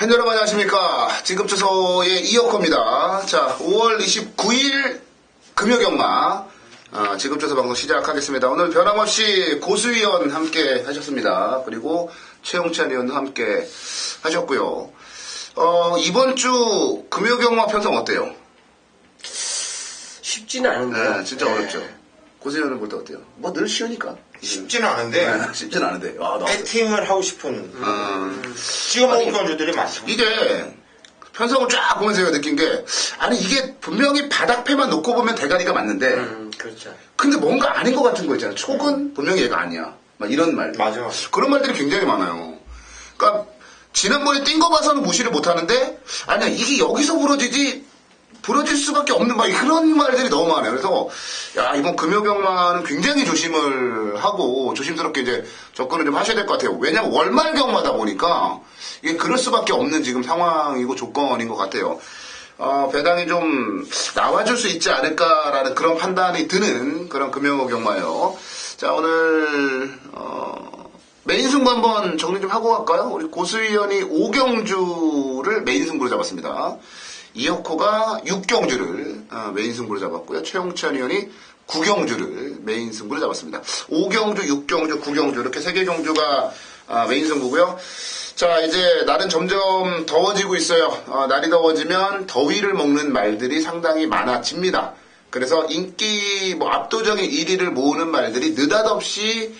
팬 여러분 안녕하십니까. 지금 주소의 이혁호입니다. 자, 5월 29일 금요경마 지금 주소 방송 시작하겠습니다. 오늘 변함없이 고수위원 함께 하셨습니다. 그리고 최용찬 의원도 함께 하셨고요. 이번 주 금요경마 편성 어때요? 쉽지는 않은데요. 네, 진짜 어렵죠. 고수위원은 볼 때 어때요? 뭐 늘 쉬우니까. 쉽지는 않은데. 네, 쉽지는 않은데. 배팅을 하고 싶은. 찍어먹은 경주들이 많죠. 이게 편성을 쫙 보면서 제가 느낀 게, 아니 이게 분명히 바닥패만 놓고 보면 대가리가 맞는데, 그렇죠. 근데 뭔가 아닌 것 같은 거 있잖아요. 촉은 분명히 얘가 아니야. 막 이런 말. 맞아. 그런 말들이 굉장히 많아요. 그러니까 지난번에 뛴 거 봐서는 무시를 못 하는데, 아니야 이게 여기서 부러질 수밖에 없는 막 그런 말들이 너무 많아요. 그래서 야 이번 금요경마는 굉장히 조심을 하고 조심스럽게 이제 접근을 좀 하셔야 될 것 같아요. 왜냐면 월말 경마다 보니까 이게 그럴 수밖에 없는 지금 상황이고 조건인 것 같아요. 배당이 좀 나와줄 수 있지 않을까라는 그런 판단이 드는 그런 금요경마예요. 자 오늘 메인 승부 한번 정리 좀 하고 갈까요? 우리 고수위원이 5경주를 메인 승부로 잡았습니다. 이혁호가 6경주를 메인 승부로 잡았고요. 최용찬 의원이 9경주를 메인 승부로 잡았습니다. 5경주, 6경주, 9경주 이렇게 3개 경주가 메인 승부고요. 자 이제 날은 점점 더워지고 있어요. 날이 더워지면 더위를 먹는 말들이 상당히 많아집니다. 그래서 인기 압도적인 1위를 모으는 말들이 느닷없이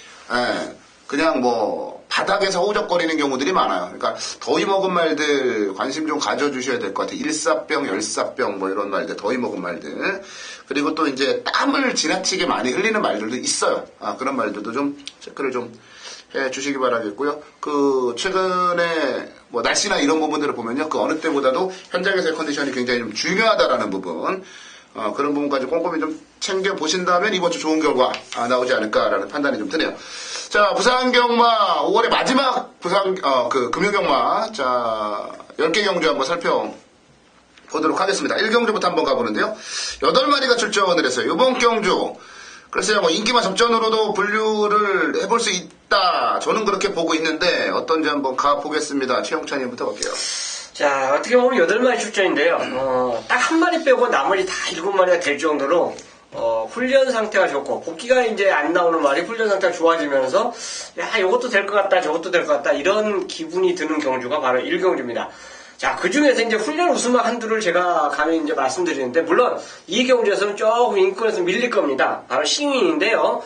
그냥 바닥에서 허우적거리는 경우들이 많아요. 그러니까 더위 먹은 말들 관심 좀 가져주셔야 될 것 같아요. 일사병, 열사병 이런 말들, 더위 먹은 말들. 그리고 또 이제 땀을 지나치게 많이 흘리는 말들도 있어요. 그런 말들도 좀 체크를 좀 해주시기 바라겠고요. 최근에 날씨나 이런 부분들을 보면요. 그 어느 때보다도 현장에서의 컨디션이 굉장히 좀 중요하다라는 부분. 그런 부분까지 꼼꼼히 좀 챙겨보신다면 이번 주 좋은 결과 나오지 않을까라는 판단이 좀 드네요. 자, 부산경마 5월의 마지막 금요경마. 자, 10개 경주 한번 살펴보도록 하겠습니다. 1경주부터 한번 가보는데요. 8마리가 출전을 했어요. 이번 경주. 글쎄요, 인기만 접전으로도 분류를 해볼 수 있다. 저는 그렇게 보고 있는데, 어떤지 한번 가보겠습니다. 최용찬님부터 갈게요. 자, 어떻게 보면 8마리 출전인데요. 딱 한 마리 빼고 나머지 다 7마리가 될 정도로, 훈련 상태가 좋고, 복귀가 이제 안 나오는 말이 훈련 상태가 좋아지면서, 야, 이것도 될 것 같다, 저것도 될 것 같다, 이런 기분이 드는 경주가 바로 1경주입니다. 자, 그 중에서 이제 훈련 우승마 한두를 제가 감히 이제 말씀드리는데, 물론 이 경주에서는 조금 인권에서 밀릴 겁니다. 바로 싱윙인데요.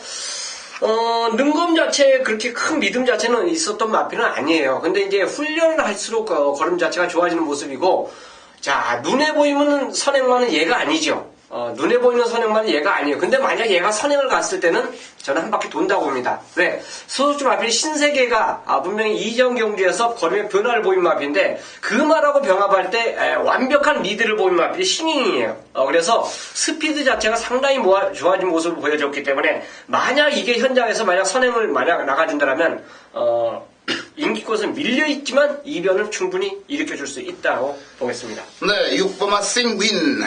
능검 자체에 그렇게 큰 믿음 자체는 있었던 마피는 아니에요. 근데 이제 훈련을 할수록 걸음 자체가 좋아지는 모습이고, 자, 눈에 보이는 선행만은 얘가 아니죠. 눈에 보이는 선행만은 얘가 아니에요. 근데 만약 얘가 선행을 갔을 때는 저는 한 바퀴 돈다고 봅니다. 왜? 소속주 마필 신세계가 분명히 이전 경주에서 걸음의 변화를 보인 마필인데 그 말하고 병합할 때 완벽한 리드를 보인 마필이 싱잉이에요. 그래서 스피드 자체가 상당히 좋아진 모습을 보여줬기 때문에 만약 이게 현장에서 만약 선행을 나가준다면 인기꽃은 밀려있지만 이변을 충분히 일으켜줄 수 있다고 보겠습니다. 네, 6번마 싱윈.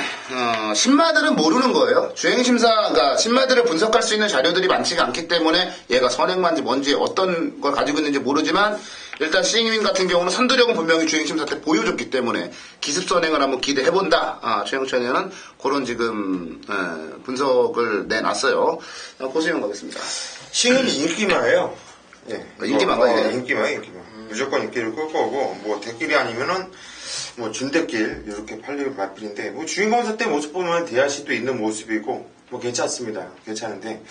신마들은 모르는 거예요. 그러니까 신마들을 분석할 수 있는 자료들이 많지가 않기 때문에 얘가 선행만지 뭔지 어떤 걸 가지고 있는지 모르지만 일단 싱윈 같은 경우는 선두력은 분명히 주행심사 때 보여줬기 때문에 기습 선행을 한번 기대해본다. 최영찬 의원은 그런 지금 분석을 내놨어요. 고수영 가겠습니다. 싱은 인기마예요. 예. 인기마가 인기마. 무조건 인기를 끌 거고, 대길이 아니면은, 준대길, 이렇게 팔릴 마필인데, 주인공사 때 모습 보면 대하시도 있는 모습이고, 괜찮습니다. 괜찮은데,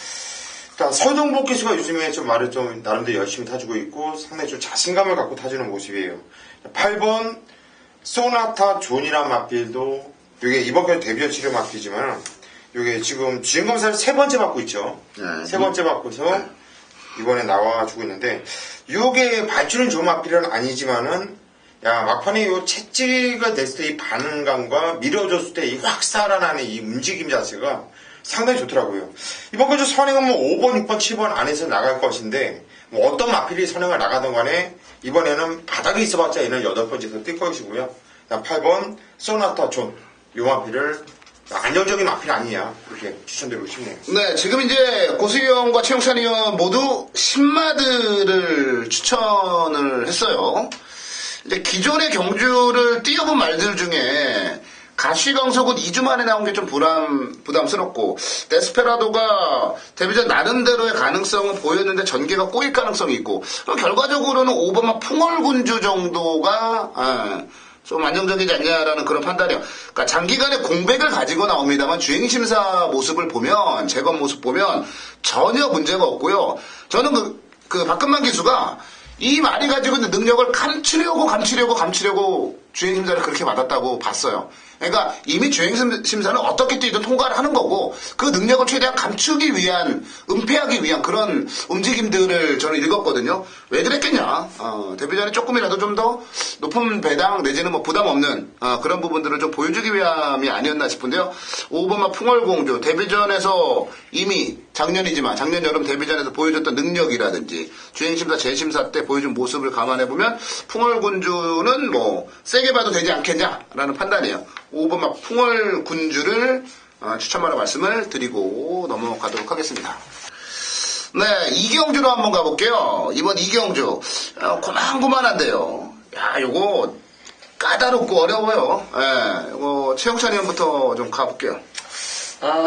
일단 서동복 기수가 요즘에 말을 나름대로 열심히 타주고 있고, 상당히 좀 자신감을 갖고 타주는 모습이에요. 8번, 소나타 존이란 마필도, 이게 이번 편 데뷔 치료 마필이지만, 이게 지금 주인공사를 3번째 받고 있죠. 네. 3번째 받고서, 이번에 나와주고 있는데, 요게 발주는 좋은 마필은 아니지만은, 막판에 요 채찍가 됐을 때 이 반응감과 밀어줬을 때 이 확 살아나는 이 움직임 자체가 상당히 좋더라고요. 이번 거저 선행은 5번, 6번, 7번 안에서 나갈 것인데, 어떤 마필이 선행을 나가던 간에, 이번에는 바닥에 있어봤자 얘는 8번째에서 뛸 것이고요. 8번, 소나타 존. 요 마필을 안정적인 마필 아니냐 그렇게 추천드리고 싶네요. 네, 지금 이제 고수위원과 최용찬 의원 모두 신마들을 추천을 했어요. 이제 기존의 경주를 뛰어본 말들 중에 가시광석은 2주 만에 나온 게 좀 부담스럽고, 데스페라도가 데뷔전 나름대로의 가능성은 보였는데 전개가 꼬일 가능성이 있고, 결과적으로는 5번마 풍월군주 정도가, 좀 안정적이지 않냐라는 그런 판단이에요. 그러니까 장기간의 공백을 가지고 나옵니다만 주행심사 모습을 보면, 재검 모습 보면 전혀 문제가 없고요. 저는 그 박근만 기수가 이 말이 가지고 있는 능력을 감추려고 주행심사를 그렇게 받았다고 봤어요. 그러니까 이미 주행심사는 어떻게 뛰든 통과를 하는 거고 그 능력을 최대한 감추기 위한, 은폐하기 위한 그런 움직임들을 저는 읽었거든요. 왜 그랬겠냐. 데뷔전에 조금이라도 좀 더 높은 배당 내지는 뭐 부담 없는 그런 부분들을 좀 보여주기 위함이 아니었나 싶은데요. 5번마 풍월공주 데뷔전에서 이미 작년 여름 데뷔전에서 보여줬던 능력이라든지 주행심사 재심사 때 보여준 모습을 감안해보면 풍월군주는 뭐 세게 봐도 되지 않겠냐라는 판단이에요. 5번마 풍월군주를 추천하는 말씀을 드리고 넘어가도록 하겠습니다. 네, 이경주로 한번 가볼게요. 이번 이경주 고만고만한데요. 야, 요거 까다롭고 어려워요. 요거 최영찬 의원부터 좀 가볼게요.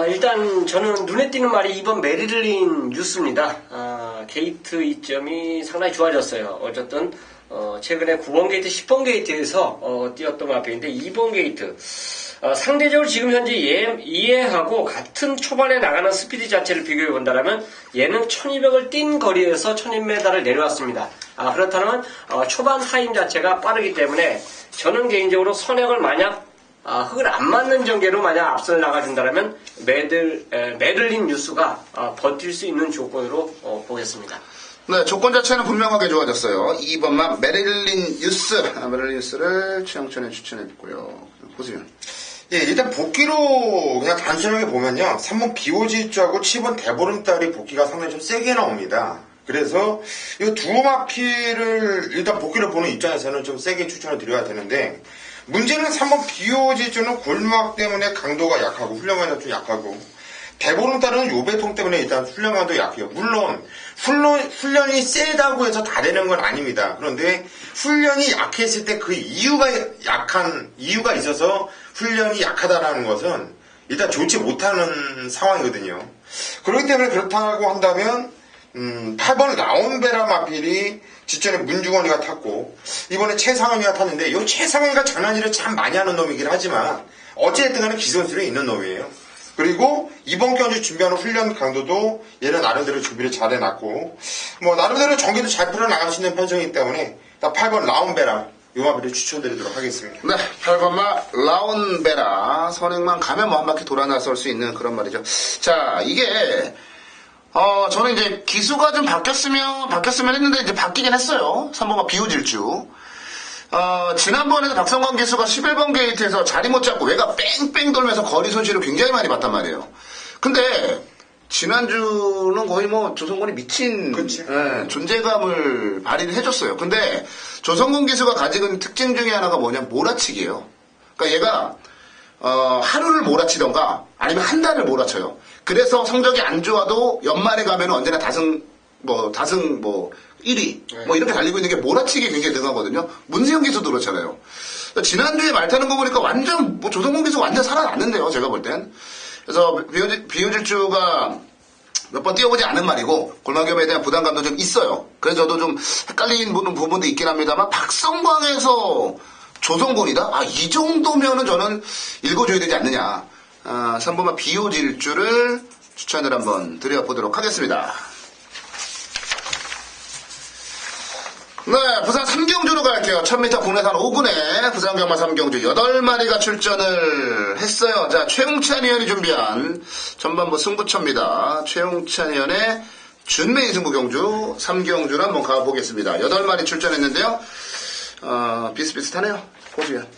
일단 저는 눈에 띄는 말이 이번 메릴린 뉴스입니다. 게이트 이점이 상당히 좋아졌어요. 어쨌든 최근에 9번 게이트, 10번 게이트에서 뛰었던 마필인데 2번 게이트 상대적으로 지금 현재 이해하고 같은 초반에 나가는 스피드 자체를 비교해 본다면 얘는 1200을 뛴 거리에서 1200m를 내려왔습니다. 그렇다면 초반 타임 자체가 빠르기 때문에 저는 개인적으로 선행을 만약 흙을 안 맞는 전개로 만약 앞선을 나가준다면 메들린 뉴스가 버틸 수 있는 조건으로 보겠습니다. 네, 조건 자체는 분명하게 좋아졌어요. 2번만 메릴린 뉴스를 최영천에 추천해줬고요. 보세요. 예, 일단 복귀로 그냥 단순하게 보면요. 3번 비오지주하고 7번 대보름달이 복귀가 상당히 좀 세게 나옵니다. 그래서 이 두 마피를 일단 복귀를 보는 입장에서는 좀 세게 추천을 드려야 되는데, 문제는 3번 비오지주는 골막 때문에 강도가 약하고 훈련감도 좀 약하고, 대보름달은 요배통 때문에 일단 훈련감도 약해요. 물론 훈련이 세다고 해서 다 되는 건 아닙니다. 그런데 훈련이 약했을 때 그 이유가 있어서 훈련이 약하다라는 것은 일단 좋지 못하는 상황이거든요. 그렇기 때문에 그렇다고 한다면 8번 라온베라 마필이 직전에 문중원이가 탔고 이번에 최상원이가 탔는데 이 최상원이가 장난질을 참 많이 하는 놈이긴 하지만 어찌됐든 간에 기선수에 있는 놈이에요. 그리고 이번 경주 준비하는 훈련 강도도 얘는 나름대로 준비를 잘 해놨고 뭐 나름대로 전개도 잘 풀어나갈 수 있는 편성이기 때문에 8번 라온베라 요 마필을 추천드리도록 하겠습니다. 네, 8번마 라온베라 선행만 가면 뭐 한 바퀴 돌아 나설 수 있는 그런 말이죠. 자, 이게 저는 이제 기수가 좀 바뀌었으면 했는데 이제 바뀌긴 했어요. 3번마 비오질주. 지난번에도 박성광 기수가 11번 게이트에서 자리 못 잡고 외가 뺑뺑 돌면서 거리 손실을 굉장히 많이 봤단 말이에요. 근데 지난주는 거의 뭐 조성곤이 미친 존재감을 발휘를 해줬어요. 근데 조성곤 기수가 가지고 있는 특징 중에 하나가 뭐냐, 몰아치기예요. 그러니까 얘가 하루를 몰아치던가 아니면 한 달을 몰아쳐요. 그래서 성적이 안 좋아도 연말에 가면 언제나 다승 1위 뭐 이렇게 달리고 있는 게 몰아치기 굉장히 능하거든요. 문세영 기수도 그렇잖아요. 지난주에 말 타는 거 보니까 완전 뭐 조성곤 기수 완전 살아났는데요, 제가 볼 땐. 그래서 비오질주가 몇 번 뛰어보지 않은 말이고 골막염에 대한 부담감도 좀 있어요. 그래서 저도 좀 헷갈리는 부분도 있긴 합니다만 박성광에서 조성곤이다? 이 정도면은 저는 읽어줘야 되지 않느냐. 3번만 비오질주를 추천을 한번 드려보도록 하겠습니다. 네, 부산 삼경주로 갈게요. 1000m 국내산 5군에 부산 경마 삼경주 8마리가 출전을 했어요. 자, 최웅찬 의원이 준비한 전반부 승부처입니다. 최웅찬 의원의 준메인 승부 경주 3경주를 한번 가보겠습니다. 8마리 출전했는데요. 비슷비슷하네요. 보시면.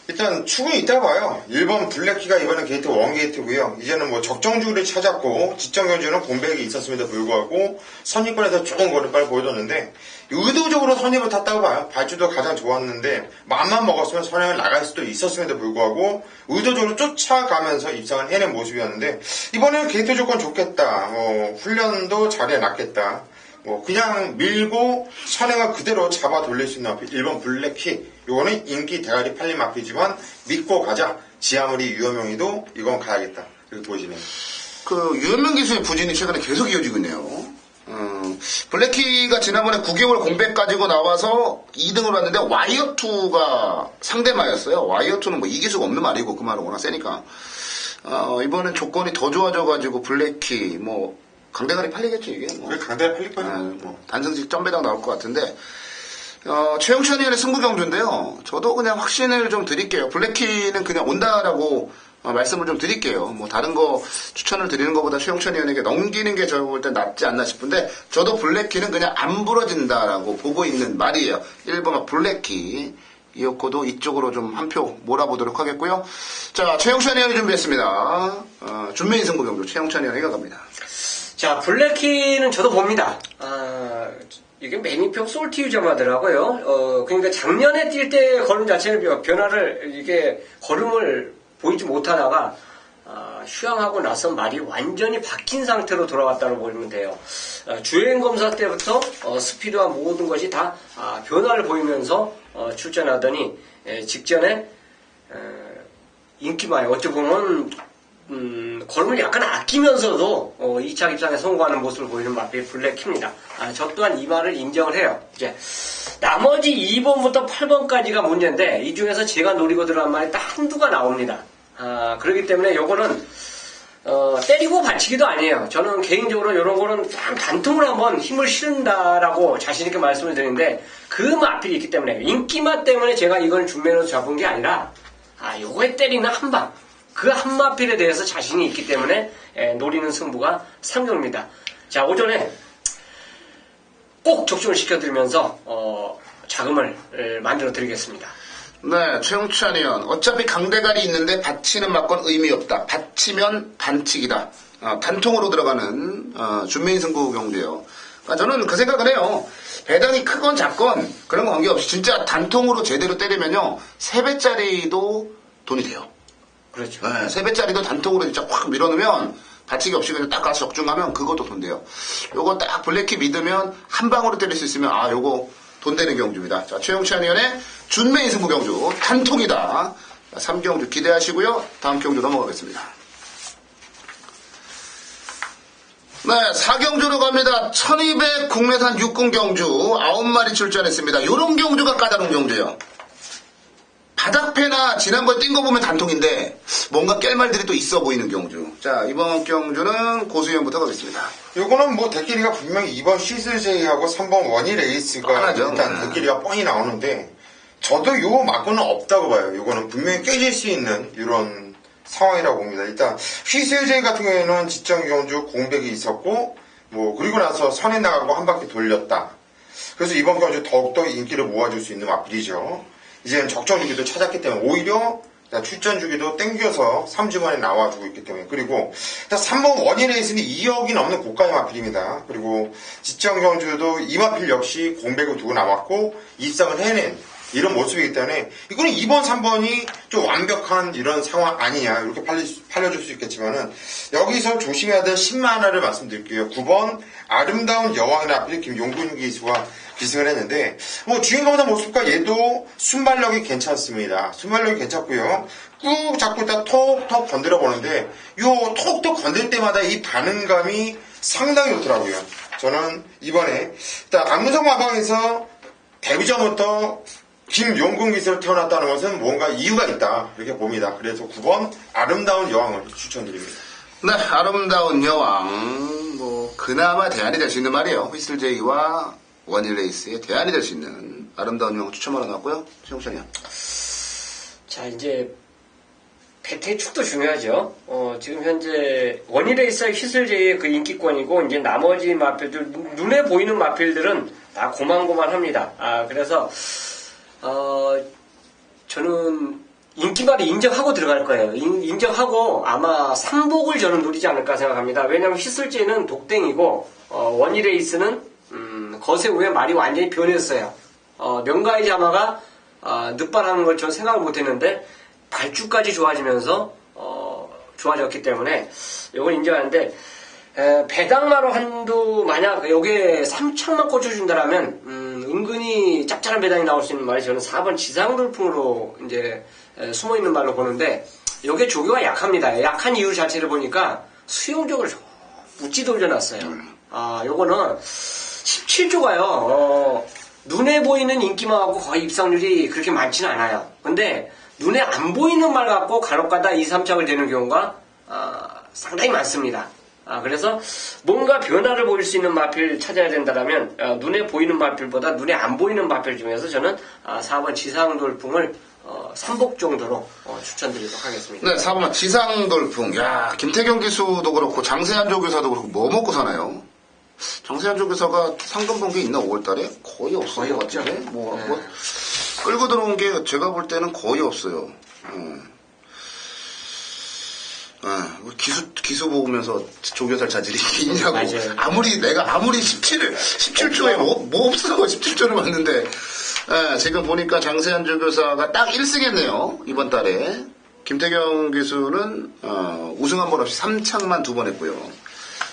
일단 충분히 있다 봐요. 1번 블랙키가 이번엔 게이트 1게이트고요. 이제는 뭐 적정주를 찾았고 직전 경주는 공백이 있었음에도 불구하고 선입권에서 좋은 거리빨 보여줬는데 의도적으로 선입을 탔다고 봐요. 발주도 가장 좋았는데 맘만 먹었으면 선행을 나갈 수도 있었음에도 불구하고 의도적으로 쫓아가면서 입상을 해낸 모습이었는데 이번에는 게이트 조건 좋겠다. 훈련도 잘 해놨겠다. 뭐 그냥 밀고 선행을 그대로 잡아 돌릴 수 있는 마필 1번 블랙키. 요거는 인기 대가리 팔린 마필이지만 믿고 가자. 지하머리 유여명이도 이건 가야겠다. 이렇게 보시네요. 그 유현명 기수의 부진이 최근에 계속 이어지고 있네요. 블랙키가 지난번에 9개월 공백 가지고 나와서 2등을 왔는데 와이어2가 상대마였어요. 와이어2는 뭐 이기수가 없는 말이고 그 말은 워낙 세니까. 이번엔 조건이 더 좋아져가지고 블랙키 뭐 강대가리 팔리겠죠 이게. 뭐. 그래 강대가리 팔릴 거죠. 뭐 단승식 점배당 나올 것 같은데. 최영찬 의원의 승부 경주인데요. 저도 그냥 확신을 좀 드릴게요. 블랙키는 그냥 온다라고 말씀을 좀 드릴게요. 뭐 다른 거 추천을 드리는 것보다 최영찬 의원에게 넘기는 게 제가 볼 때 낫지 않나 싶은데 저도 블랙키는 그냥 안 부러진다라고 보고 있는 말이에요. 1번 블랙키 이었고도 이쪽으로 좀 한 표 몰아보도록 하겠고요. 자, 최영찬 의원이 준비했습니다. 준메인 승부 경주 최영찬 의원이 갑니다. 자, 블랙키는 저도 봅니다. 이게 매니표 솔티 유저마더라고요. 그러니까 작년에 뛸 때 걸음 자체는 변화를, 이게 걸음을 보이지 못하다가, 휴양하고 나서 말이 완전히 바뀐 상태로 돌아왔다고 보면 돼요. 주행 검사 때부터, 스피드와 모든 것이 다, 변화를 보이면서, 출전하더니, 직전에, 인기마에 어찌 보면, 걸음을 약간 아끼면서도 2차 입상에 성공하는 모습을 보이는 마필 블랙키입니다. 저 또한 이 말을 인정을 해요. 이제 나머지 2번부터 8번까지가 문제인데 이 중에서 제가 노리고 들어간 말이 딱 한두가 나옵니다. 그렇기 때문에 요거는 때리고 받치기도 아니에요. 저는 개인적으로 이런 거는 참 단통으로 한번 힘을 실은다라고 자신있게 말씀을 드리는데 그 마필이 있기 때문에 인기맛 때문에 제가 이걸 준비해서 잡은 게 아니라 요거에 때리는 한방 그 한마필에 대해서 자신이 있기 때문에 노리는 승부가 3경입니다. 자, 오전에 꼭 적중을 시켜드리면서 자금을 만들어 드리겠습니다. 네, 최영찬 의원. 어차피 강대갈이 있는데 받치는 맞건 의미 없다. 받치면 반칙이다. 단통으로 들어가는 준메인 승부 경주예요. 그러니까 저는 그 생각을 해요. 배당이 크건 작건 그런 거 관계없이 진짜 단통으로 제대로 때리면요 3배짜리도 돈이 돼요. 그렇죠. 네, 3배짜리도 단통으로 진짜 확 밀어넣으면 받치기 없이 그냥 딱 가서 적중하면 그것도 돈 돼요. 요거 딱 블랙키 믿으면 한 방으로 때릴 수 있으면 요거 돈 되는 경주입니다. 자, 최영찬 의원의 준메인 승부 경주 단통이다. 3경주 기대하시고요. 다음 경주 넘어가겠습니다. 네, 4경주로 갑니다. 1200 국내산 육군 경주 9마리 출전했습니다. 요런 경주가 까다로운 경주예요. 바닥패나 지난번에 뛴 거 보면 단통인데 뭔가 깰 말들이 또 있어 보이는 경주. 자, 이번 경주는 고수위원부터 가겠습니다. 요거는 뭐 대끼리가 분명히 2번 시슬제이하고 3번 원일 에이스가 하나죠. 일단 대끼리가 뻔히 나오는데 저도 요 맞고는 없다고 봐요. 요거는 분명히 깨질 수 있는 이런 상황이라고 봅니다. 일단 시슬제이 같은 경우에는 지정 경주 공백이 있었고 뭐 그리고 나서 선에 나가고 한 바퀴 돌렸다. 그래서 이번 경주 더욱더 인기를 모아줄 수 있는 마필이죠. 이제는 적정 주기도 찾았기 때문에 오히려 출전 주기도 땡겨서 3주만에 나와주고 있기 때문에 그리고 3번 원일 에이스는 2억이 넘는 고가의 마필입니다. 그리고 지정 경주도 이 마필 역시 공백을 두고 나왔고 입상을 해낸 이런 모습이기 때문에 이거는 2번, 3번이 좀 완벽한 이런 상황 아니냐 이렇게 팔려줄 수 있겠지만은 여기서 조심해야 될 10만 하나를 말씀드릴게요. 9번 아름다운 여왕의 앞에 김용근 기수가 기승을 했는데 뭐 주인공의 모습과 얘도 순발력이 괜찮습니다. 순발력이 괜찮고요. 꾹 잡고 있다 톡톡 건드려 보는데 요 톡톡 건들 때마다 이 반응감이 상당히 좋더라고요. 저는 이번에 일단 안문성 마방에서 데뷔 전부터 김용근 기수로 태어났다는 것은 뭔가 이유가 있다 이렇게 봅니다. 그래서 9번 아름다운 여왕을 추천드립니다. 네, 아름다운 여왕. 뭐 그나마 대안이 될 수 있는 말이에요. 휘슬제이와 원일레이스의 대안이 될 수 있는 아름다운 여왕 추천을 해놨고요. 최영찬 의원. 자, 이제 배팅의 축도 중요하죠. 지금 현재 원일레이스와 휘슬제이의 그 인기권이고 이제 나머지 마필들 눈에 보이는 마필들은 다 고만고만합니다. 그래서 저는 인기말이 인정하고 들어갈 거예요. 인정하고 아마 상복을 저는 누리지 않을까 생각합니다. 왜냐하면 휘슬제는 독땡이고 원일에이스는 거세 후에 말이 완전히 변했어요. 명가의 자마가 늑발하는 걸 저는 생각을 못했는데 발주까지 좋아지면서 좋아졌기 때문에 이걸 인정하는데 배당마로 한두 만약 여기에 3창만 꽂혀준다라면 은근히 짭짤한 배당이 나올 수 있는 말이 저는 4번 지상돌풍으로 이제 숨어 있는 말로 보는데 여기에 조교가 약합니다. 약한 이유 자체를 보니까 수용적으로 묻지 돌려놨어요. 요거는 17조가요. 눈에 보이는 인기만 갖고 거의 입상률이 그렇게 많지는 않아요. 근데 눈에 안 보이는 말 갖고 간혹가다 2, 3착을 되는 경우가 상당히 많습니다. 그래서 뭔가 변화를 보일 수 있는 마필 찾아야 된다면 눈에 보이는 마필보다 눈에 안 보이는 마필 중에서 저는 4번 지상돌풍을 3복 정도로 추천드리도록 하겠습니다. 네, 4번 지상돌풍. 야, 김태경 기수도 그렇고 장세한조 교사도 그렇고 뭐 먹고 사나요? 장세한조 교사가 상금 본 게 있나 5월달에? 거의 없어요. 거의 없죠. 같은데? 뭐 네. 끌고 들어온 게 제가 볼 때는 거의 없어요. 기수 보면서 조교살 자질이 있냐고. 맞아요. 아무리 17조에 뭐 없어. 17조를 맞는데. 지금 보니까 장세한 조교사가 딱 1승 했네요. 이번 달에. 김태경 교수는, 우승 한 번 없이 3창만 2번 했고요.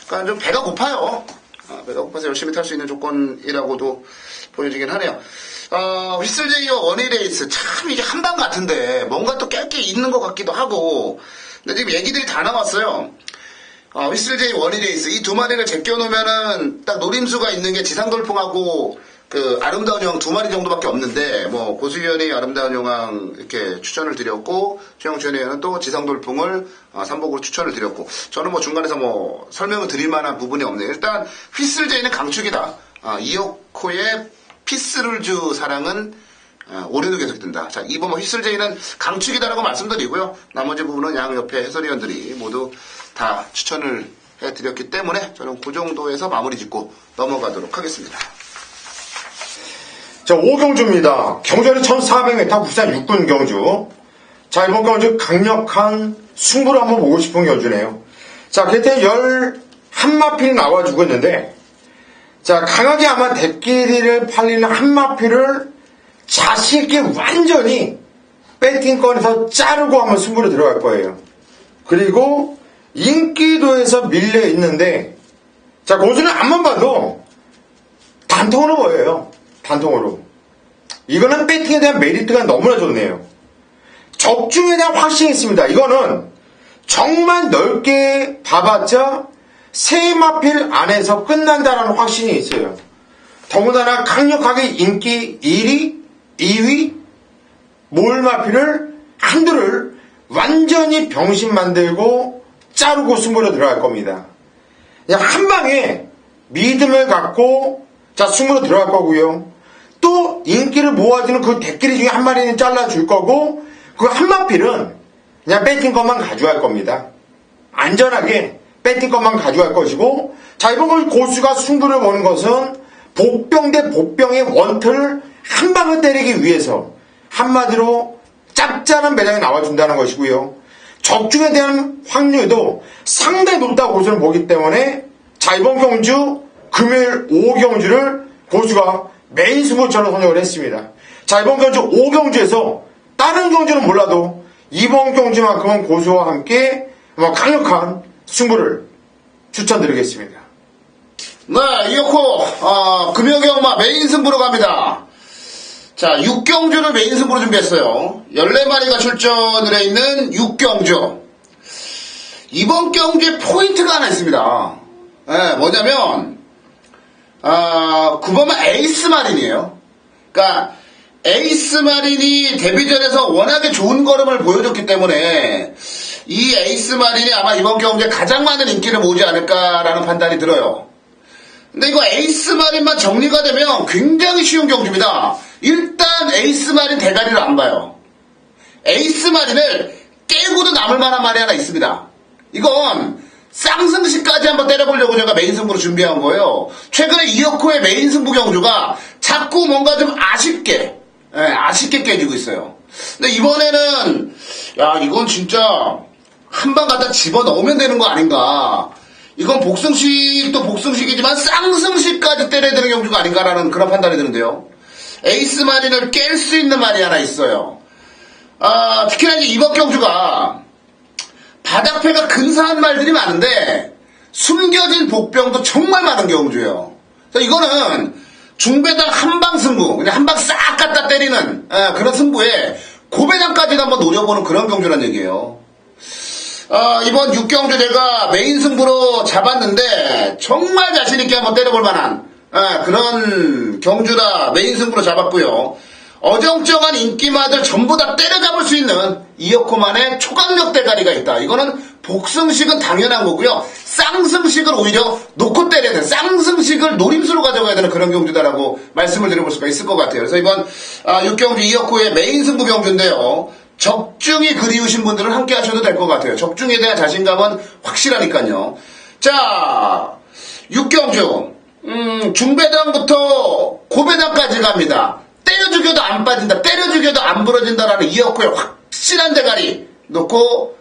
그러니까 좀 배가 고파요. 배가 고파서 열심히 탈 수 있는 조건이라고도 보여지긴 하네요. 휘슬제이와 원히레이스. 참 이게 한방 같은데, 뭔가 또 깰 게 있는 것 같기도 하고, 근데 지금 얘기들이 다 나왔어요. 휘슬제이 원히레이스. 이 두 마리를 제껴놓으면은 딱 노림수가 있는 게 지상돌풍하고 그 아름다운 여왕 2마리 정도밖에 없는데, 뭐, 고수위원이 아름다운 여왕 이렇게 추천을 드렸고, 최영춘 의원은 또 지상돌풍을 3복으로 추천을 드렸고, 저는 뭐 중간에서 뭐 설명을 드릴 만한 부분이 없네요. 일단, 휘슬제이는 강축이다. 이어코의 피스룰즈 사랑은 올해도 계속된다. 자, 이번 휘슬제이는 강축이다라고 말씀드리고요. 나머지 부분은 양옆에 해설위원들이 모두 다 추천을 해드렸기 때문에 저는 그 정도에서 마무리 짓고 넘어가도록 하겠습니다. 자, 5경주입니다. 경주는 1400m 부산 육군 경주. 자, 이번 경주 강력한 승부를 한번 보고 싶은 경주네요. 자, 그때 11마필이 나와주고 있는데, 자, 강하게 아마 대끼리를 팔리는 한 마필을 자신있게 완전히 배팅권에서 자르고 한번 승부를 들어갈 거예요. 그리고 인기도에서 밀려 있는데, 자, 고수는 앞만 봐도 단통으로 보여요. 단통으로. 이거는 배팅에 대한 메리트가 너무나 좋네요. 적중에 대한 확신이 있습니다. 이거는 정말 넓게 봐봤자 세 마필 안에서 끝난다는 확신이 있어요. 더군다나 강력하게 인기 1위, 2위, 몰마필을 한두를 완전히 병신 만들고 자르고 승부로 들어갈 겁니다. 그냥 한 방에 믿음을 갖고 자 승부로 들어갈 거고요. 또 인기를 모아주는 그 대끼리 중에 한 마리는 잘라줄 거고 그 한 마필은 그냥 배팅 것만 가져갈 겁니다. 안전하게 배팅 것만 가져갈 것이고 자 이번 고수가 승부를 보는 것은 복병 대 복병의 원틀을 한 방을 때리기 위해서 한마디로 짭짤한 배당이 나와준다는 것이고요. 적중에 대한 확률도 상당히 높다고 고수는 보기 때문에 자 이번 경주 금요일 5경주를 고수가 메인 승부처럼 선정을 했습니다. 자 이번 경주 5경주에서 다른 경주는 몰라도 이번 경주만큼은 고수와 함께 강력한 승부를 추천드리겠습니다. 네, 이어코 금요경마 메인 승부로 갑니다. 자, 6경주를 메인 승부로 준비했어요. 14마리가 출전을 해 있는 6경주. 이번 경주에 포인트가 하나 있습니다. 네, 뭐냐면 9번은 에이스 마린이에요. 그러니까 에이스 마린이 데뷔전에서 워낙에 좋은 걸음을 보여줬기 때문에 이 에이스 마린이 아마 이번 경주에 가장 많은 인기를 모으지 않을까라는 판단이 들어요. 근데 이거 에이스 마린만 정리가 되면 굉장히 쉬운 경주입니다. 일단 에이스 마린 대가리를 안 봐요. 에이스 마린을 깨고도 남을 만한 말이 하나 있습니다. 이건 쌍승시까지 한번 때려보려고 제가 메인 승부로 준비한 거예요. 최근에 이어코의 메인 승부 경주가 자꾸 뭔가 좀 아쉽게 깨지고 있어요. 근데 이번에는 이건 진짜 한 방 갖다 집어넣으면 되는 거 아닌가. 이건 복승식도 복승식이지만 쌍승식까지 때려야 되는 경주가 아닌가라는 그런 판단이 드는데요. 에이스 마린을 깰 수 있는 말이 하나 있어요. 특히나 이제 이번 경주가 바닥패가 근사한 말들이 많은데 숨겨진 복병도 정말 많은 경주예요. 그래서 이거는 중배당 한방 승부, 그냥 한 방 싹 갖다 때리는 그런 승부에 고배당까지도 한번 노려보는 그런 경주란 얘기예요. 이번 6경주 제가 메인 승부로 잡았는데 정말 자신있게 한번 때려볼 만한 그런 경주다 메인 승부로 잡았고요. 어정쩡한 인기마들 전부 다 때려잡을 수 있는 이어코만의 초강력 대가리가 있다. 이거는 복승식은 당연한 거고요. 쌍승식을 오히려 놓고 때려야 되는, 쌍승식을 노림수로 가져가야 되는 그런 경주다라고 말씀을 드려볼 수가 있을 것 같아요. 그래서 이번 6경주 이어코의 메인 승부 경주인데요. 적중이 그리우신 분들은 함께 하셔도 될 것 같아요. 적중에 대한 자신감은 확실하니까요. 자, 6경주 중배당부터 고배당까지 갑니다. 때려 죽여도 안 빠진다, 때려 죽여도 안 부러진다라는 이어코의 확실한 대가리 놓고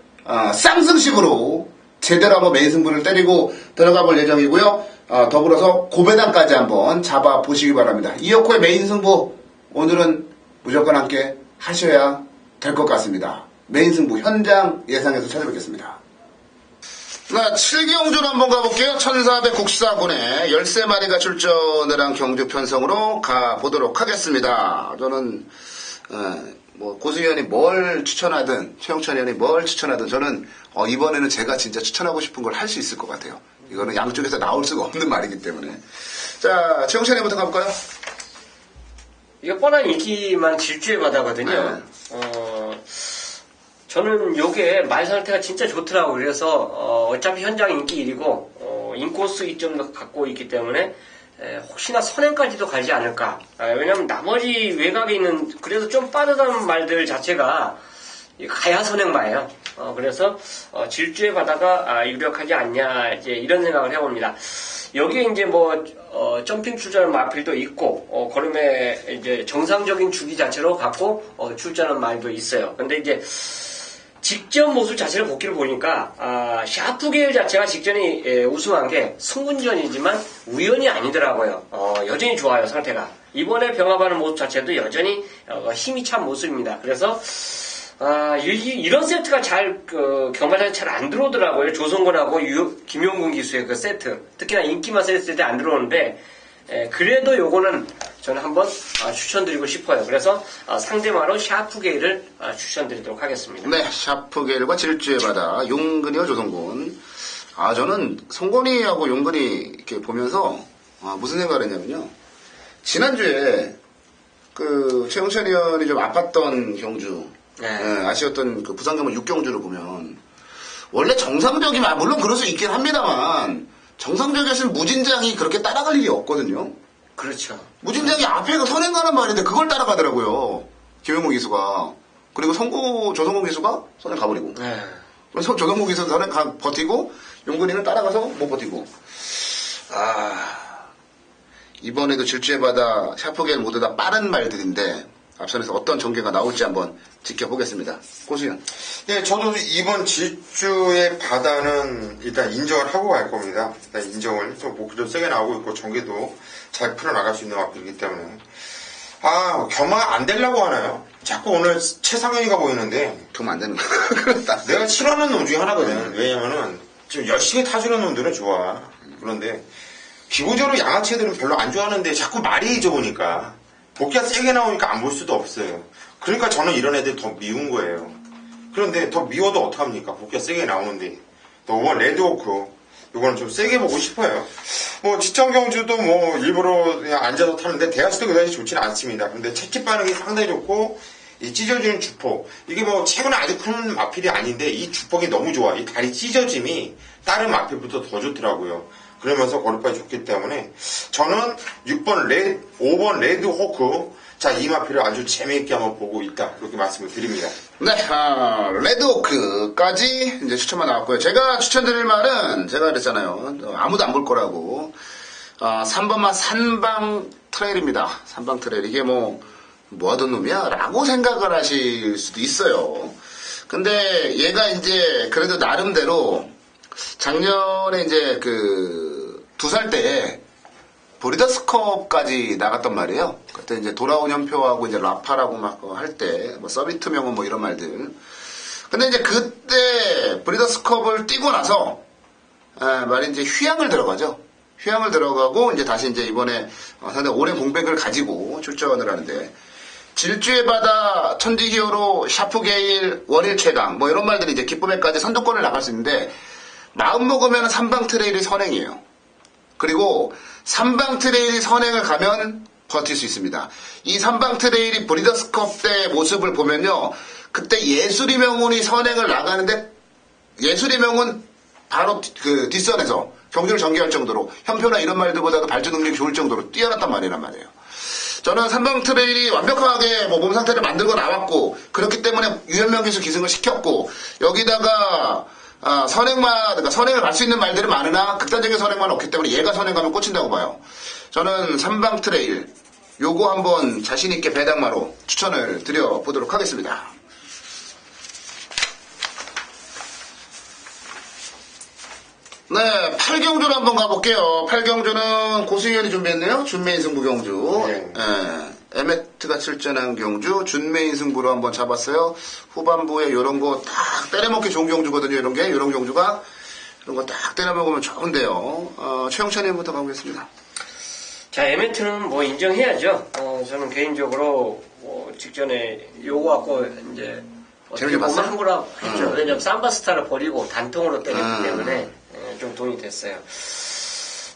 쌍승식으로 제대로 한번 메인 승부를 때리고 들어가 볼 예정이고요. 더불어서 고배당까지 한번 잡아보시기 바랍니다. 이어코의 메인 승부 오늘은 무조건 함께 하셔야 될 것 같습니다. 메인 승부 현장 예상에서 찾아뵙겠습니다. 7경주로 한번 가볼게요. 1400 국사군에 13마리가 출전을 한 경주 편성으로 가보도록 하겠습니다. 저는 고수위원이 뭘 추천하든 최영찬 위원이 뭘 추천하든 저는 이번에는 제가 진짜 추천하고 싶은 걸 할 수 있을 것 같아요. 이거는 양쪽에서 나올 수가 없는 말이기 때문에. 자, 최영찬 위원부터 가볼까요? 이거 뻔한 인기만 질주에 바다거든요. 저는 요게 말 상태가 진짜 좋더라고요. 그래서 어차피 현장 인기 1위고 인코스 이점도 갖고 있기 때문에 혹시나 선행까지도 가지 않을까. 왜냐면 나머지 외곽에 있는 그래도 좀 빠르다는 말들 자체가 가야 선행마예요. 그래서 질주의 바다가 유력하지 않냐 이제 이런 생각을 해봅니다. 여기에 이제 점핑 출전한 마필도 있고 걸음에 이제 정상적인 주기 자체로 갖고 출전한 말도 있어요. 근데 이제 직전 모습 자체를 복기를 보니까 샤프게일 자체가 직전이 우승한 게 승분전이지만 우연이 아니더라고요. 여전히 좋아요, 상태가. 이번에 병합하는 모습 자체도 여전히 힘이 찬 모습입니다. 그래서 이런 세트가 경마장에 잘 안 들어오더라고요. 조성곤하고 김용군 기수의 그 세트. 특히나 인기만 세트 때 안 들어오는데 그래도 요거는 저는 한번 추천드리고 싶어요. 그래서 상대마로 샤프게일을 추천드리도록 하겠습니다. 네, 샤프게일과 질주의 바다, 용근이와 조성곤. 저는 성곤이하고 용근이 이렇게 보면서 무슨 생각을 했냐면요. 지난주에 최영찬 의원이 좀 아팠던 경주, 아쉬웠던 그 부산경마 6경주를 보면 원래 정상적이면 물론 그럴 수 있긴 합니다만 정상적이었으면 무진장이 그렇게 따라갈 일이 없거든요. 그렇죠. 무진장이 앞에 선행 가는 말인데 그걸 따라가더라고요. 김용국 기수가. 그리고 조성국 기수가 선행 가버리고. 그래서 조성국 기수는 선행 버티고 용근이는 따라가서 못 버티고. 이번에도 질주의 바다, 샤프게일 모두 다 빠른 말들인데 앞선에서 어떤 전개가 나올지 한번 지켜보겠습니다. 고수현. 네, 저도 이번 질주의 바다는 일단 인정을 하고 갈 겁니다. 일단 인정을. 목표도 세게 나오고 있고, 전개도 잘 풀어나갈 수 있는 마필이기 때문에. 겸마가 안 되려고 하나요? 자꾸 오늘 최상현이가 보이는데. 그러면 안 되는 거야. 내가 싫어하는 놈 중에 하나거든. 왜냐면은, 지금 열심히 타주는 놈들은 좋아. 그런데, 기본적으로 양아치 애들은 별로 안 좋아하는데, 자꾸 말이 좋으니까. 복귀가 세게 나오니까 안 볼 수도 없어요. 그러니까 저는 이런 애들 더 미운 거예요. 그런데 더 미워도 어떡합니까? 복귀가 세게 나오는데. 또 이번 레드워크, 이거는 좀 세게 보고 싶어요. 지천경주도 일부러 그냥 앉아서 타는데 대하수도 그다지 좋지는 않습니다. 근데 채찍 반응이 상당히 좋고, 이 찢어지는 주폭. 이게 최근에 아주 큰 마필이 아닌데, 이 주폭이 너무 좋아. 이 다리 찢어짐이 다른 마필부터 더 좋더라고요. 그러면서 거리빨이 좋기 때문에 저는 5번 레드 호크 이 마필을 아주 재미있게 한번 보고 있다 그렇게 말씀을 드립니다. 네, 레드 호크까지 이제 추천만 나왔고요. 제가 추천드릴 말은 제가 그랬잖아요. 아무도 안 볼 거라고. 3번만 산방 트레일입니다. 산방 트레일. 이게 뭐 하던 놈이야? 라고 생각을 하실 수도 있어요. 근데 얘가 이제 그래도 나름대로 작년에 이제 2살 때 브리더스컵까지 나갔단 말이에요. 그때 이제 돌아온 현표하고 이제 라파라고 막 할 때 서비트 명언 이런 말들. 근데 이제 그때 브리더스컵을 뛰고 나서 말이 이제 휴양을 들어가죠. 휴양을 들어가고 이제 다시 이제 이번에 상당히 오랜 공백을 가지고 출전을 하는데 질주의 바다, 천지 히어로, 샤프게일, 원일 최강 뭐 이런 말들이 이제 기쁨에까지 선두권을 나갈 수 있는데 마음 먹으면 삼방 트레일이 선행이에요. 그리고 삼방 트레일이 선행을 가면 버틸 수 있습니다. 이 삼방 트레일이 브리더스컵 때 모습을 보면요. 그때 예술이 명운이 선행을 나가는데 예술의 명은 바로 그 뒷선에서 경주를 전개할 정도로 현표나 이런 말들보다도 발주 능력이 좋을 정도로 뛰어났단 말이에요. 저는 삼방 트레일이 완벽하게 뭐 몸 상태를 만들고 나왔고 그렇기 때문에 유현명 기수 기승을 시켰고 여기다가 그러니까 선행을 갈 수 있는 말들은 많으나 극단적인 선행만 없기 때문에 얘가 선행가면 꽂힌다고 봐요. 저는 삼방 트레일 요거 한번 자신있게 배당마로 추천을 드려보도록 하겠습니다. 네, 8경주로 한번 가볼게요. 8경주는 고승현이 준비했네요. 준메인 승부 경주. 네. 에메트가 출전한 경주, 준메인 승부로 한번 잡았어요. 후반부에 요런 거 딱 때려먹기 좋은 경주거든요. 이런 경주가. 이런 거 딱 때려먹으면 좋은데요. 최영찬님부터 가보겠습니다. 자, 에메트는 뭐 인정해야죠. 저는 개인적으로 뭐 직전에 요거 갖고 이제 어떻게 재밌게 보면 봤어요? 함부로 했죠. 왜냐면 삼바스타를 버리고 단통으로 때렸기 때문에 좀 돈이 됐어요.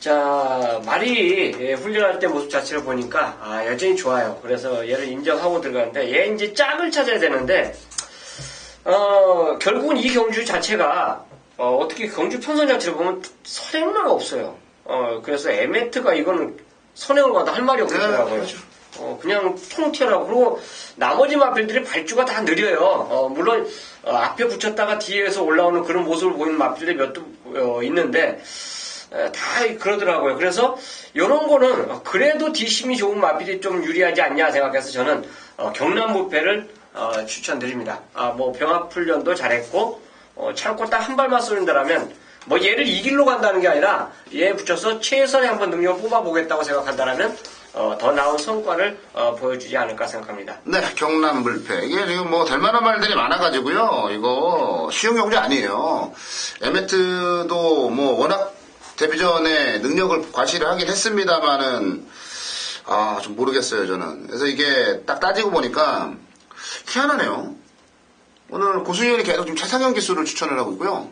자, 말이 훈련할 때 모습 자체를 보니까 여전히 좋아요. 그래서 얘를 인정하고 들어가는데 얘 이제 짝을 찾아야 되는데 결국은 이 경주 자체가 어떻게 경주 편성 자체를 보면 선행마가 없어요. 그래서 에메트가 이거는 선행을 가도 할 말이 없더라고요. 그렇죠. 그냥 통튀어나고 그리고 나머지 마필들이 발주가 다 느려요. 물론 앞에 붙였다가 뒤에서 올라오는 그런 모습을 보이는 마필들이 몇 도 있는데 다 그러더라고요. 그래서 이런 거는 그래도 뒷심이 좋은 마필이 좀 유리하지 않냐 생각해서 저는 경남무패를 추천드립니다. 뭐 병합훈련도 잘했고 참고 딱 한 발만 쏘는다라면 뭐 얘를 이길로 간다는 게 아니라 얘 붙여서 최선의 한번 능력을 뽑아보겠다고 생각한다라면 더 나은 성과를 보여주지 않을까 생각합니다. 네, 경남 물패. 이게 지금 뭐 될 만한 말들이 많아가지고요. 이거 쉬운 경주 아니에요. 에메트도 뭐 워낙 데뷔 전에 능력을 과시를 하긴 했습니다만은 좀 모르겠어요 저는. 그래서 이게 딱 따지고 보니까 희한하네요. 오늘 고승현이 계속 지금 최상현 기수를 추천을 하고 있고요.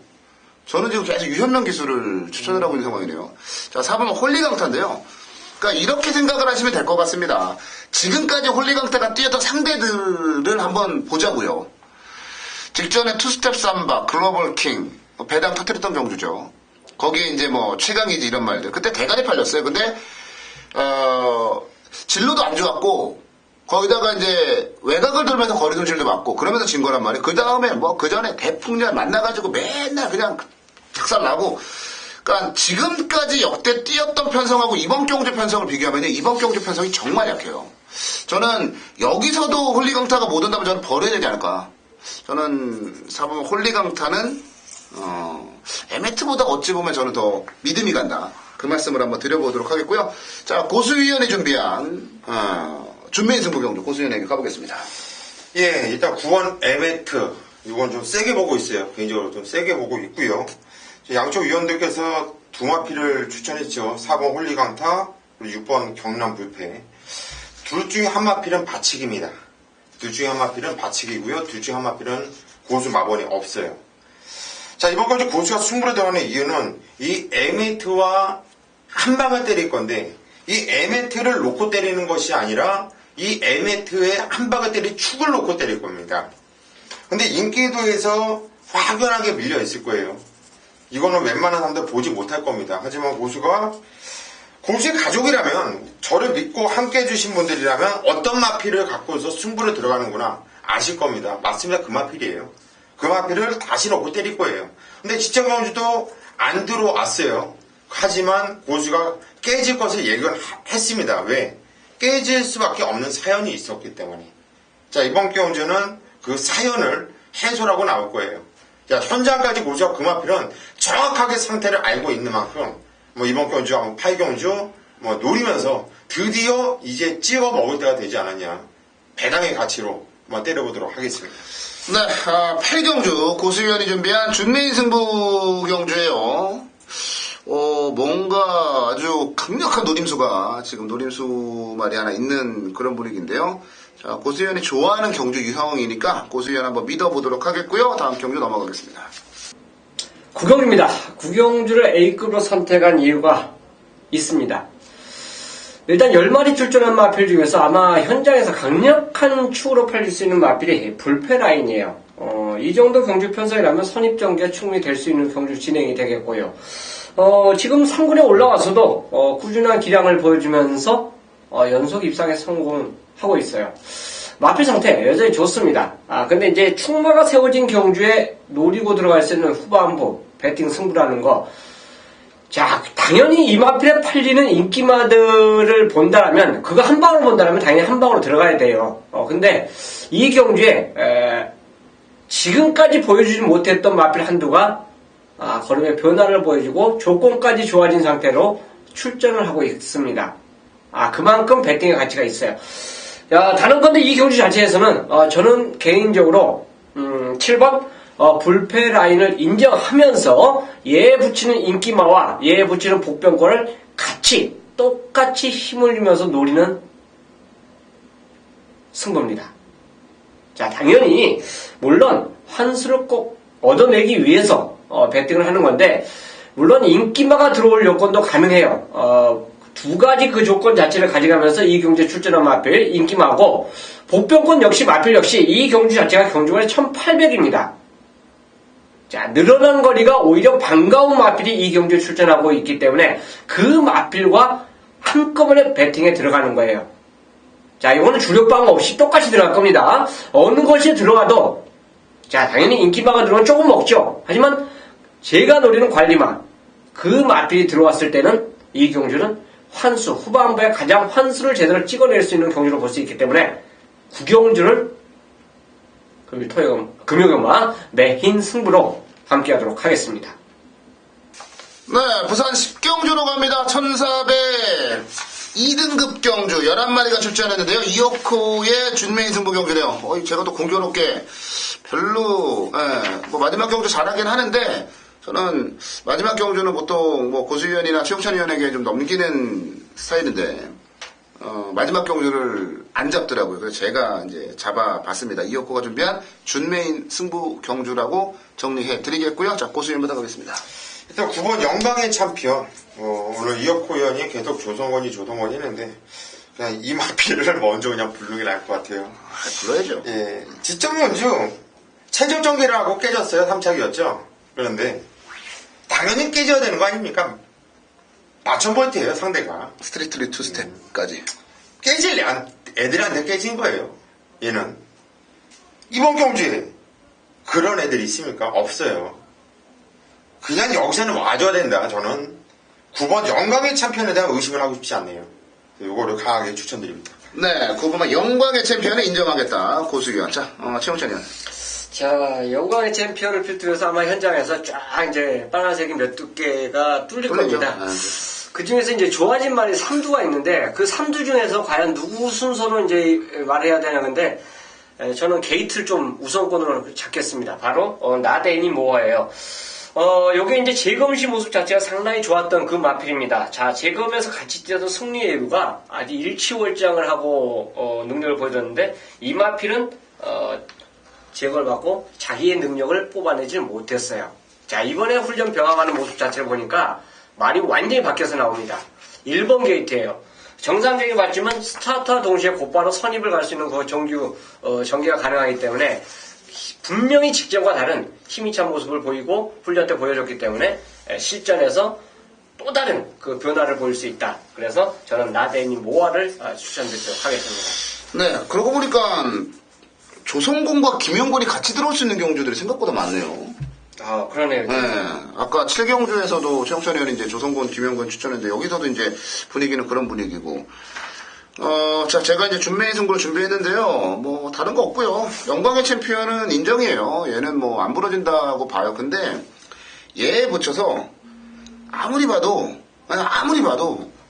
저는 지금 계속 유현명 기수를 추천을 하고 있는 상황이네요. 자, 4번 홀리강타인데요. 그러니까 이렇게 생각을 하시면 될 것 같습니다. 지금까지 홀리강타가 뛰었던 상대들을 한번 보자고요. 직전에 투스텝 삼바, 글로벌 킹, 배당 터뜨렸던 경주죠. 거기에 이제 뭐 최강이지 이런 말들. 그때 대가리 팔렸어요. 근데 진로도 안 좋았고 거기다가 이제 외곽을 돌면서 거리 손실도 맞고 그러면서 진 거란 말이에요. 그 다음에 뭐 그 전에 대풍년 만나가지고 맨날 그냥 작살 나고. 그러니까 지금까지 역대 뛰었던 편성하고 이번 경주 편성을 비교하면 이번 경주 편성이 정말 약해요. 저는 여기서도 홀리강타가 못 온다면 저는 버려야 되지 않을까. 저는 4번 홀리강타는 에메트보다 어찌 보면 저는 더 믿음이 간다. 그 말씀을 한번 드려보도록 하겠고요. 자, 고수위원이 준비한 준메인 승부 경주 고수위원에게 가보겠습니다. 예, 일단 9번 에메트 이건 좀 세게 보고 있어요. 개인적으로 좀 세게 보고 있고요. 양쪽 위원들께서 두 마피를 추천했죠. 4번 홀리강타 그리고 6번 경남불패. 둘 중에 한 마필은 바치기입니다. 둘 중에 한 마필은 바치기고요. 둘 중에 한 마필은 고수 마번이 없어요. 자, 이번 경주 고수가 승부를 더하는 이유는 이 에메트와 한 방을 때릴 건데 이 에메트를 놓고 때리는 것이 아니라 이 에메트의 한 방을 때릴 축을 놓고 때릴 겁니다. 근데 인기도에서 확연하게 밀려 있을 거예요. 이거는 웬만한 사람들 보지 못할 겁니다. 하지만 고수의 가족이라면 저를 믿고 함께 해주신 분들이라면 어떤 마필을 갖고서 승부를 들어가는구나 아실 겁니다. 맞습니다. 그 마필이에요. 그 마필을 다시 놓고 때릴 거예요. 근데 지적 경주도 안 들어왔어요. 하지만 고수가 깨질 것을 예견했습니다. 왜? 깨질 수밖에 없는 사연이 있었기 때문에. 자, 이번 경주는 그 사연을 해소하고 나올 거예요. 자, 현장까지 고수와 그 마필은 정확하게 상태를 알고 있는 만큼 뭐 이번 경주, 8경주 뭐 노리면서 드디어 이제 찍어 먹을 때가 되지 않았냐. 배당의 가치로 한번 때려보도록 하겠습니다. 네, 8경주 고수위원이 준비한 준메인 승부 경주예요. 뭔가 아주 강력한 노림수가 지금 노림수 말이 하나 있는 그런 분위기인데요. 자, 고수현이 좋아하는 경주 유형이니까 고수현 한번 믿어보도록 하겠고요. 다음 경주 넘어가겠습니다. 구경주입니다. 구경주를 A급으로 선택한 이유가 있습니다. 일단 10마리 출전한 마필 중에서 아마 현장에서 강력한 축으로 팔릴 수 있는 마필이 불패라인이에요. 이 정도 경주 편성이라면 선입전개가 충분히 될 수 있는 경주 진행이 되겠고요. 지금 3군에 올라와서도 꾸준한 기량을 보여주면서 연속 입상에 성공하고 있어요. 마필 상태 여전히 좋습니다. 근데 이제 충마가 세워진 경주에 노리고 들어갈 수 있는 후반부 배팅 승부라는 거. 자, 당연히 이 마필에 팔리는 인기마들을 본다라면, 그거 한 방으로 본다라면 당연히 한 방으로 들어가야 돼요. 근데 이 경주에 지금까지 보여주지 못했던 마필 한두가 걸음의 변화를 보여주고 조건까지 좋아진 상태로 출전을 하고 있습니다. 그만큼 배팅의 가치가 있어요. 다른 건데 이 경주 자체에서는 저는 개인적으로 7번 불패 라인을 인정하면서 얘에 붙이는 인기마와 얘에 붙이는 복병권을 똑같이 힘을 주면서 노리는 승부입니다. 자, 당연히 물론 환수를 꼭 얻어내기 위해서 배팅을 하는 건데, 물론 인기마가 들어올 요건도 가능해요. 두 가지 그 조건 자체를 가져가면서 이 경주에 출전한 마필 인기마고, 복병권 역시 마필 역시 이 경주 자체가 경주거리 1800입니다. 자, 늘어난 거리가 오히려 반가운 마필이 이 경주에 출전하고 있기 때문에 그 마필과 한꺼번에 배팅에 들어가는 거예요. 자, 이거는 주력방 없이 똑같이 들어갈 겁니다. 어느 것이 들어가도, 자, 당연히 인기마가 들어가면 조금 먹죠. 하지만 제가 노리는 관리마, 그 마필이 들어왔을 때는 이 경주는 환수, 후반부에 가장 환수를 제대로 찍어낼 수 있는 경주로 볼 수 있기 때문에 구경주를 금요경마 매힌 승부로 함께하도록 하겠습니다. 네, 부산 10경주로 갑니다. 1400 2등급 경주 11마리가 출전했는데요. 이어코의 준메인 승부 경주네요. 제가 또 공교롭게 별로 마지막 경주 잘하긴 하는데, 저는 마지막 경주는 보통 고수위원이나 최용찬 위원에게 좀 넘기는 스타일인데, 마지막 경주를 안 잡더라고요. 그래서 제가 이제 잡아봤습니다. 이어코가 준비한 준메인 승부 경주라고 정리해 드리겠고요. 자, 고수위원부터 가겠습니다. 일단 9번 영광의 챔피언. 오늘 이혁호 의원이 계속 조성원이 했는데, 그냥 이 마필을 먼저 그냥 부르긴 할 것 같아요. 불러야죠. 예. 지점문주, 체중 전개를 하고 깨졌어요. 3착이었죠. 그런데, 당연히 깨져야 되는 거 아닙니까? 맞춤 포인트예요, 상대가. 스트리트리 투 스텝까지. 깨질래, 애들한테 깨진 거예요. 얘는. 이번 경주에 그런 애들이 있습니까? 없어요. 그냥 여기서는 와줘야 된다. 저는 9번 영광의 챔피언에 대한 의심을 하고 싶지 않네요. 이거를 강하게 추천드립니다. 네, 9번 영광의 챔피언을 인정하겠다. 고수위원. 자, 최용찬 위원. 자, 영광의 챔피언을 필두해서 아마 현장에서 쫙 이제 빨간색이 몇 개가 뚫릴 겁니다. 그 중에서 이제 좋아진 말이 3두가 있는데, 그 3두 중에서 과연 누구 순서로 이제 말해야 되냐 근데, 저는 게이트를 좀 우선권으로 잡겠습니다. 바로, 나데니 모어예요. 요게 이제 재검시 모습 자체가 상당히 좋았던 그 마필입니다. 자, 재검에서 같이 뛰어도 승리의 이유가 아주 일치월장을 하고, 능력을 보여줬는데, 이 마필은, 제거를 받고 자기의 능력을 뽑아내지 못했어요. 자, 이번에 훈련 병합하는 모습 자체를 보니까 말이 완전히 바뀌어서 나옵니다. 1번 게이트예요. 정상적인 맞지만 스타트와 동시에 곧바로 선입을 갈 수 있는 그 전개가 가능하기 때문에 분명히 직전과 다른 힘이 찬 모습을 보이고 훈련 때 보여줬기 때문에 실전에서 또 다른 그 변화를 보일 수 있다. 그래서 저는 나데니 모아를 추천드리도록 하겠습니다. 네, 그러고 보니까 조성곤과 김영곤이 같이 들어올 수 있는 경주들이 생각보다 많네요. 그러네요. 네, 아까 7경주에서도 최용찬 의원이 이제 조성곤, 김영곤 추천했는데 여기서도 이제 분위기는 그런 분위기고. 자, 제가 이제 준메인 승부를 준비했는데요. 다른 거 없고요. 영광의 챔피언은 인정이에요. 얘는 안 부러진다고 봐요. 근데 얘에 붙여서 아무리 봐도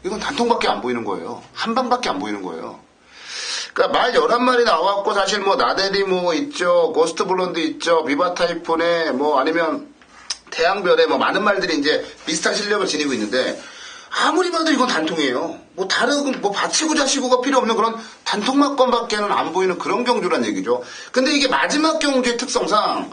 이건 단통밖에 안 보이는 거예요. 한 방밖에 안 보이는 거예요. 그러니까 말 11마리 나왔고, 사실 나데리 있죠, 고스트 블론드 있죠, 비바 타이푼에 아니면 태양별에 뭐 많은 말들이 이제 비슷한 실력을 지니고 있는데 아무리 봐도 이건 단통이에요. 뭐 다른 뭐 받치고 자시고가 필요 없는 그런 단통막건밖에는 안 보이는 그런 경주란 얘기죠. 근데 이게 마지막 경주의 특성상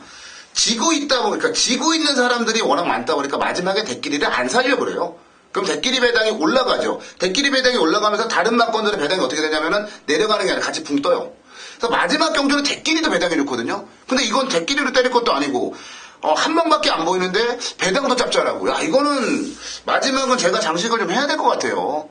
지고 있다 보니까 지고 있는 사람들이 워낙 많다 보니까 마지막에 대끼리를 안 살려버려요. 그럼 대끼리 배당이 올라가죠. 대끼리 배당이 올라가면서 다른 막건들의 배당이 어떻게 되냐면은 내려가는 게 아니라 같이 붕 떠요. 그래서 마지막 경주는 대끼리도 배당이 좋거든요. 근데 이건 대끼리로 때릴 것도 아니고 한 방밖에 안 보이는데 배당도 짭짤하고 야 이거는 마지막은 제가 장식을 좀 해야 될 것 같아요.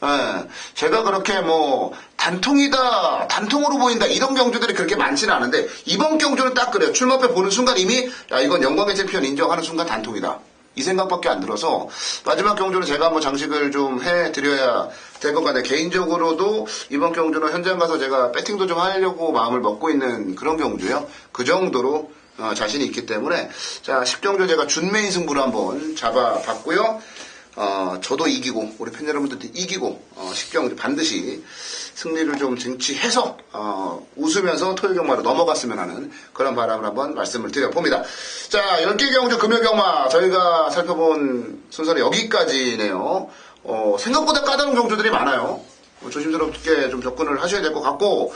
예, 제가 그렇게 뭐 단통이다 단통으로 보인다 이런 경주들이 그렇게 많지는 않은데 이번 경주는 딱 그래요. 출마표 보는 순간 이미 야 이건 영광의 챔피언 인정하는 순간 단통이다 이 생각밖에 안 들어서 마지막 경주는 제가 한번 장식을 좀 해드려야 될 것 같아요. 개인적으로도 이번 경주는 현장 가서 제가 배팅도 좀 하려고 마음을 먹고 있는 그런 경주예요. 그 정도로 자신이 있기 때문에 자 10경주 제가 준메인 승부를 한번 잡아봤고요. 저도 이기고 우리 팬 여러분들도 이기고 10경주 반드시 승리를 좀 쟁취해서 웃으면서 토요 경마로 넘어갔으면 하는 그런 바람을 한번 말씀을 드려봅니다. 자 10개 경주 금요 경마 저희가 살펴본 순서는 여기까지네요. 생각보다 까다로운 경주들이 많아요. 조심스럽게 좀 접근을 하셔야 될 것 같고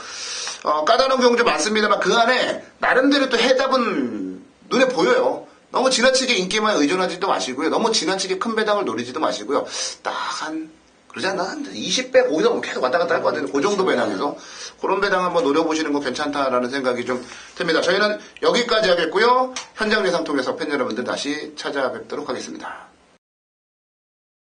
까다로운 경주 많습니다만 그 안에 나름대로 또 해답은 눈에 보여요. 너무 지나치게 인기만 의존하지도 마시고요. 너무 지나치게 큰 배당을 노리지도 마시고요. 딱 그러지 않나? 20배 거기서 계속 왔다 갔다 할 것 같은데 그 정도 배당에서 그런 배당 한번 노려보시는 거 괜찮다라는 생각이 좀 듭니다. 저희는 여기까지 하겠고요. 현장 예상 통해서 팬 여러분들 다시 찾아뵙도록 하겠습니다.